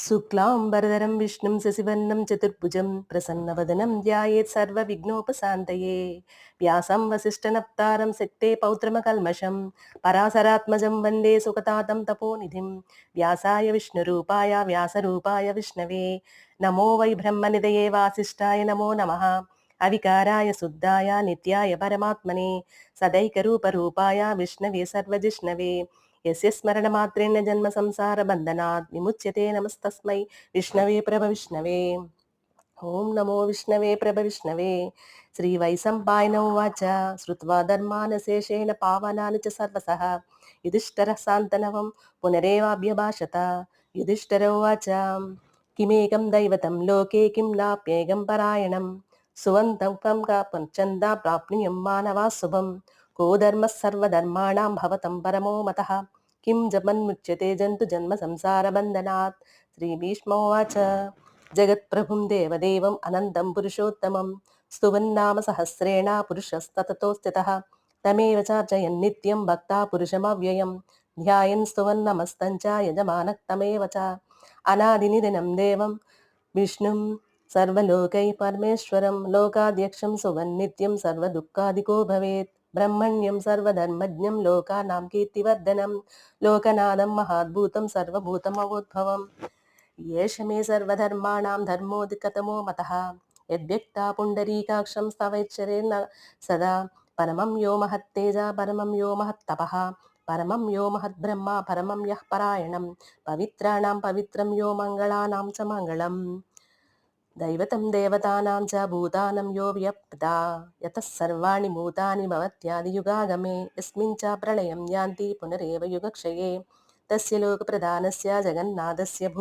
శుక్లాంబరధరం విష్ణుం శశివర్ణం చతుర్భుజం ప్రసన్నవదనం ధ్యాయేత్ సర్వవిఘ్నోపశాంతయే. వ్యాసం వసిష్ఠనప్తారం శక్తే పౌత్రమకల్మషం పరాశరాత్మజం వందే సుఖతాతం తపోనిధిం. వ్యాసాయ విష్ణురూపాయ వ్యాసరూపాయ విష్ణవే నమో వై బ్రహ్మనిధయే వాసిష్ఠాయ నమో నమః. అవికారాయ శుద్ధాయ నిత్యాయ పరమాత్మనే సదైకరూపరూపాయ విష్ణవే సర్వజిష్ణవే. యస్య స్మరణమాత్రేణ జన్మ సంసార బంధనాత్ విముచ్యతే. నమస్తస్మై విష్ణవే ప్రభ విష్ణవే. ఓం నమో విష్ణవే ప్రభ విష్ణవే. శ్రీ వైశంపాయన ఉవాచ శ్రుత్వా ధర్మానశేషేణ పావనాని చ సర్వసః యుధిష్ఠిరః శాంతనవం పునరేవాభ్యభాషత. యుధిష్ఠిర ఉవాచ కిమేకం దైవతం లోకే కిం నాప్యేకం పరాయణం సువంతం కం పంచందా ప్రాప్నుయం మానవా శుభం. కో ధర్మః సర్వధర్మాణాం భవతం పరమో మతః కిం జన్ముచ్యతే జంతు జన్మ సంసార బంధనాత్. శ్రీ భీష్మోవాచ జగత్ప్రభుం దేవదేవం అనంతం పురుషోత్తమం స్తువన్నామ సహస్రేణ పురుషస్తతతో స్థితః తమేవ చార్చయన్ నిత్యం భక్తా పురుషమవ్యయం ధ్యాయన్ స్తువన్నమస్తం చ యజమానః తమేవ చ. అనాదినిధనం దేవం విష్ణుం సర్వలోకై పరమేశ్వరం లోకాధ్యక్షం సువన్నిత్యం సర్వదుఃఖాదికో భవేత్. బ్రహ్మణ్యం సర్వధర్మజ్ఞం లోకానాం కీర్తివర్ధనం లోకనాథం మహాద్భూతం సర్వభూతమవోద్భవం. ఏష మే సర్వధర్మాణాం ధర్మోధికతమో మతః యద్వ్యక్తా పుండరీకాక్షం స్తవైశ్చరేణ సదా. పరమం యో మహత్తేజ పరమం యో మహత్తపః పరమం యో మహద్బ్రహ్మ పరమం యః పరాయణం పవిత్రాణాం పవిత్రం యో మంగళానాం చ మంగళం. దైవతం దేవతానాం చ భూతానం యో వ్యప్తా యతః సర్వాణి భూతాని భవత్యాదియుగాగమే యస్మిన్ చ ప్రళయం యాంతి పునరేవ యుగక్షయే. తస్య లోకప్రధానస్య జగన్నాథస్య